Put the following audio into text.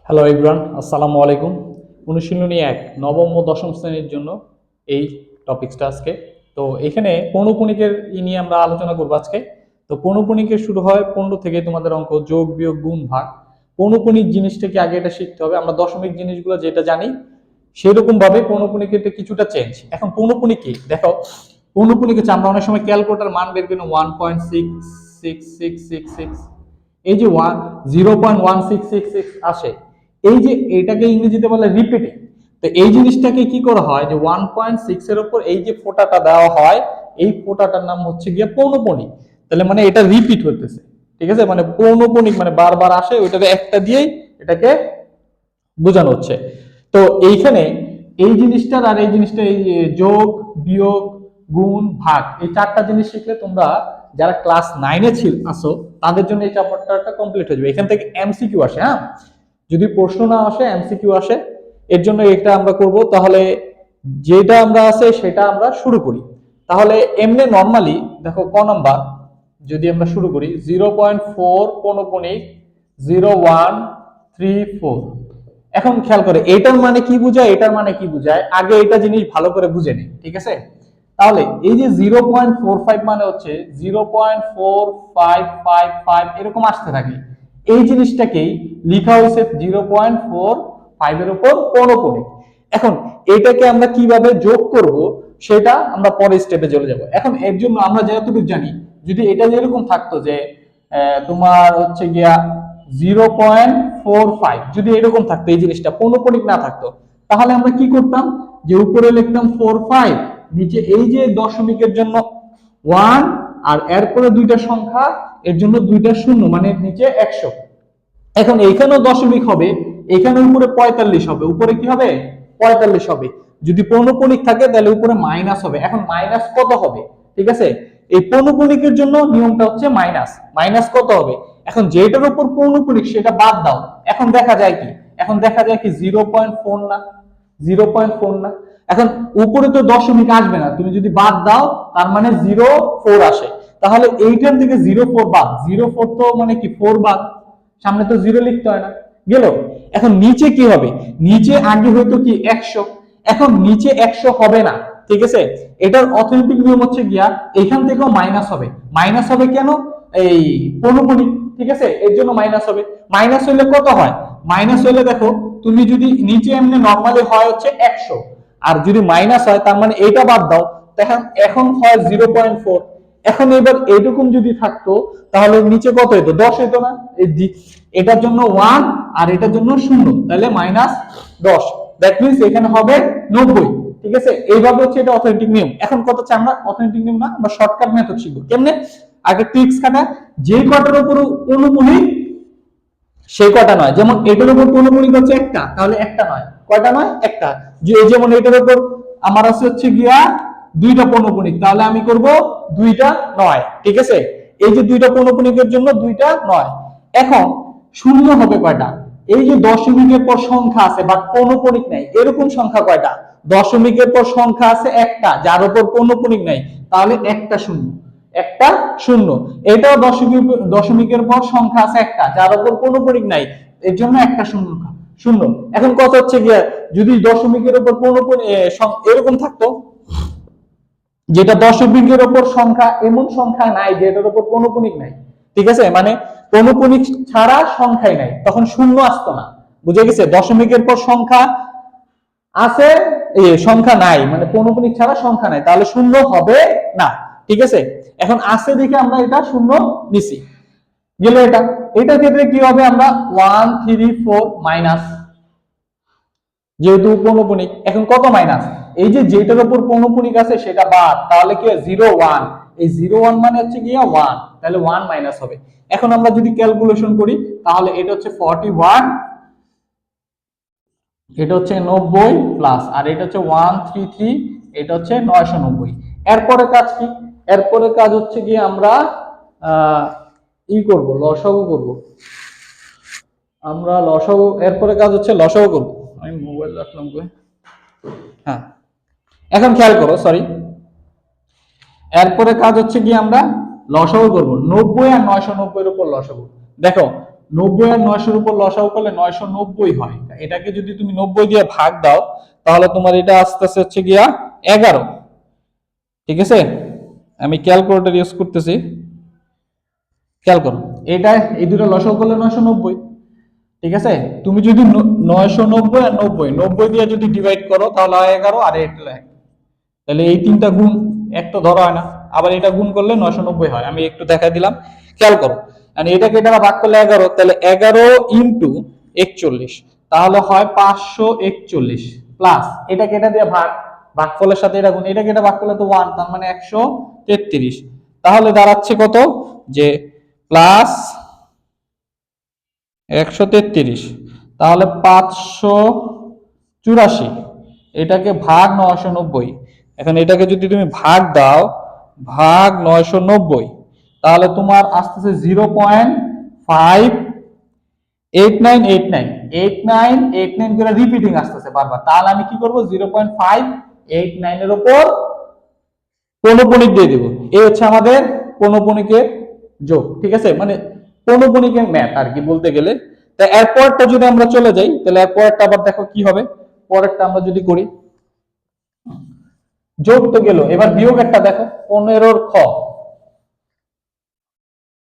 Hello everyone, আসসালামু আলাইকুম। অনুশীলনী ১ নবম ও দশম শ্রেণীর জন্য এই টপিকসটা আজকে। তো এখানে পৌনঃপুনিকের নিয়ে আমরা আলোচনা করবো আজকে। তো পৌনঃপুনিকের শুরু হয় 15 থেকে তোমাদের অঙ্ক যোগ বিয়োগ গুণ ভাগ। পৌনঃপুনিক জিনিসটাকে আগে এটা শিখতে হবে। আমরা দশমিক জিনিসগুলো যেটা জানি সেরকম ভাবে পৌনঃপুনিকের কিছুটা চেঞ্জ। এখন পৌনঃপুনিক কি দেখো, পৌনঃপুনিক হচ্ছে আমরা অনেক সময় ক্যালকুলেটর মান বের করি 1.66666, এই যে 0.1666 আসে, এই যে এটাকে ইংরেজিতে বলে রিপিটিং। তো এই জিনিসটাকে কি করা হয় যে 1.6 এর উপর এই যে ফোঁটাটা দেওয়া হয়, এই ফোঁটাটার নাম হচ্ছে গিয়ে পৌনঃপুনিক। তাহলে মানে এটা রিপিট হইতেছে, ঠিক আছে, মানে পৌনঃপুনিক মানে বারবার আসে, ওইটাকে একটা দিয়েই এটাকে বোঝানো হচ্ছে। তো এইখানে এই জিনিসটার আর এই জিনিসটা, এই যোগ বিয়োগ গুণ ভাগ, এই চারটা জিনিস শিখলে তোমরা যারা ক্লাস 9-এ আসো তাদের জন্য এই চ্যাপ্টারটা কমপ্লিট হয়ে যাবে। এখান থেকে এমসিকিউ আসে, হ্যাঁ, যদি প্রশ্ন না আসে এমসিকিউ আসে। এর জন্য এটা আমরা করব। তাহলে যেটা আমরা আছে সেটা আমরা শুরু করি। তাহলে এমনি নরমালি দেখো ক নাম্বার যদি আমরা শুরু করি 0.4 পৌনঃপুনিক 0134। এখন খেয়াল করে এটার মানে কি বোঝায়, এটার মানে কি বোঝায়, আগে এটা জিনিস ভালো করে বুঝে নিই, ঠিক আছে। তাহলে এই যে 0.45 মানে হচ্ছে 0.4555 এরকম আসতে থাকে, এই জিনিসটাকেই লেখা হয়েছে 0.45 এর উপর পৌনঃপুনিক। এখন এটাকে আমরা কিভাবে যোগ করব সেটা আমরা পরের স্টেপে চলে যাব। এখন এর জন্য আমরা যতটুকু জানি, যদি এটা যেরকম থাকতো যে তোমার হচ্ছে গিয়া 0.45, যদি এরকম থাকতো, এই জিনিসটা পৌনঃপুনিক না থাকতো, তাহলে আমরা কি করতাম যে উপরে লিখতাম 45, নিচে এই যে দশমিকের জন্য 1, আর এরপরে দুইটা সংখ্যা, এর জন্য দুইটা শূন্য, মানে নিচে 100। এখন এইখানেও দশমিক হবে, এখানে উপরে 45 হবে, উপরে কি হবে 45 হবে। যদি পৌনঃপুনিক থাকে তাহলে উপরে মাইনাস হবে। এখন মাইনাস কত হবে, ঠিক আছে, এই পৌনঃপুনিকের জন্য নিয়মটা হচ্ছে মাইনাস। মাইনাস কত হবে, এখন যেটার উপর পৌনঃপুনিক সেটা বাদ দাও। এখন দেখা যায় কি, এখন দেখা যায় কি 0.4 না, 0.4 না। এখন উপরে তো দশমিক আসবে না, তুমি যদি বাদ দাও তার মানে 0.4 আসে। তাহলে এইটার থেকে 0.4 বাদ, 0.4 তো মানে কি 4 বাদ, সামনে তো 0 লিখতে হয় না, গেল। এখন নিচে কি হবে, নিচে আগে হয়তো কি 100, এখন নিচে 100 হবে না, ঠিক আছে। এটার অথেন্টিক নিয়ম হচ্ছে গিয়া এখান থেকেও মাইনাস হবে। মাইনাস হবে কেন, এই পৌনঃপুনিক, ঠিক আছে, এর জন্য মাইনাস হবে। মাইনাস হইলে কত হয়, মাইনাস হইলে দেখো তুমি যদি নিচে এমনি নরমালি হয় হচ্ছে 100, আর যদি মাইনাস হয় তার মানে এইটা বাদ দাও, তখন এখন হয় 0.4। এখন এবার এইরকম যদি থাকতো তাহলে নিচে কত হইতো, 10 হইতো না। এটার জন্য 1 আর এটার জন্য 0, তাহলে -10, দ্যাট মিন্স এখানে হবে 90, ঠিক আছে। এইভাবে হচ্ছে এটা অথেন্টিক নিয়ম। এখন কত হচ্ছে, আমরা অথেন্টিক নিয়ম না, আমরা শর্টকাট মেথড শিখবো। কেমনে, আগে ট্রিক্স খাটা, যে কটার উপর পৌনঃপুনিক সেই কটা নয়। যেমন এটার উপর পৌনঃপুনিক হচ্ছে একটা, তাহলে একটা নয়, কয়টা নয়, একটা। যেমন এটার উপর আমার আছে হচ্ছে গিয়া দুইটা পৌনঃপুনিক, তাহলে আমি করব দুইটা নয়, ঠিক আছে। এই যে দুইটা পৌনঃপুনিকের জন্য দুইটা নয়। এখন শূন্য হবে কয়টা, এই যে দশমিকের পর সংখ্যা আছে বাট পৌনঃপুনিক নাই, এরকম সংখ্যা কয়টা, দশমিকের পর সংখ্যা আছে একটা যার উপর পৌনঃপুনিক নাই, তাহলে একটা শূন্য, একটা শূন্য। এটাও দশমিকের পর সংখ্যা আছে একটা যার উপর পৌনঃপুনিক নাই, এর জন্য একটা শূন্য শূন্য। এখন কত হচ্ছে গিয়া, যদি দশমিকের উপর পৌনঃপুনিক এরকম থাকতো যেটা দশমিকের উপর সংখ্যা, এমন সংখ্যা নাই যেটার উপর পৌনঃপুনিক নাই, ঠিক আছে, মানে পৌনঃপুনিক ছাড়া সংখ্যাই নাই, তখন শূন্য আসতো না, বুঝে গেছে। দশমিকের পর সংখ্যা আছে, সংখ্যা নাই, মানে পৌনঃপুনিক ছাড়া সংখ্যা নাই, তাহলে শূন্য হবে না, ঠিক আছে। এখন আছে দেখে আমরা এটা শূন্য নিছি, গেল। এটা ক্ষেত্রে কি হবে, আমরা 134 মাইনাস, যেহেতু পৌনঃপুনিক। এখন কত মাইনাস, এই যে যেটার উপর পৌনঃপুনিক আছে সেটা বাদ, তাহলে কি 0.1, এই 0.1 মানে হচ্ছে গিয়া 1, তাহলে 1 মাইনাস হবে। এখন আমরা যদি ক্যালকুলেশন করি তাহলে এটা হচ্ছে 41, এটা হচ্ছে 90 প্লাস, আর এটা হচ্ছে 133, এটা হচ্ছে 990। এরপরে কাজ কি, এরপরে কাজ হচ্ছে কি আমরা করব, লসাগু করব। আমরা লসাগু, এরপরে কাজ হচ্ছে লসাগু করব। আমি মোবাইল রাখলাম কই, হ্যাঁ, এখন খেয়াল করো, সরি, এরপরে কাজ হচ্ছে কি আমরা লসাগু করব 90 আর 990 এর উপর লসাগু। দেখো 90 আর 900 উপর লসাগু করলে 990 হয়। এটাকে যদি তুমি 90 দিয়ে ভাগ দাও তাহলে তোমার এটা আস্তে আস্তে হচ্ছে গিয়া 11। ঠিক আছে, আমি ক্যালকুলেটর ইউজ করতেছি, খেয়াল করো। এটা এই দুটো লসাগু করলে 990। ঠিক আছে, তুমি যদি 990 আর 90 দিয়ে যদি ডিভাইড করো তাহলে হয় 11 আর এটা 1। তাহলে এই তিনটা গুণ এক তো ধরা হয় না, আবার এটা গুণ করলে 990 হয়। আমি একটু দেখাই দিলাম, খেয়াল করো। মানে এটাকে এটা ভাগ করলে 11, তাহলে 11 ইন্টু 41, তাহলে হয় 541 প্লাস এটাকে এটা দিয়ে ভাগ, ভাগফলের সাথে এটা গুণ, এটাকে এটা ভাগ করলে তো 1, তার মানে 133। তাহলে দাঁড়াচ্ছে কত, যে প্লাস 133, তাহলে 584, এটাকে ভাগ 990। এখন এটাকে যদি তুমি ভাগ দাও, ভাগ 990, তাহলে তোমার আসতেছে 0.58989 করে রিপিটিং আসতেছে বারবার। তাহলে আমি কি করব, 0.589 এর উপর পৌনঃপুনিক দিয়ে দেব। এই হচ্ছে আমাদের পৌনঃপুনিকের যোগ। ঠিক আছে, মানে পৌনঃপুনিকের ম্যাথ আর কি বলতে গেলে। তা এরপরটা যদি আমরা চলে যাই, তাহলে এরপরটা আবার দেখো কি হবে। পরেরটা আমরা যদি করি, যোগ তো গেল, এবার বিয়োগ একটা দেখো, 15 খ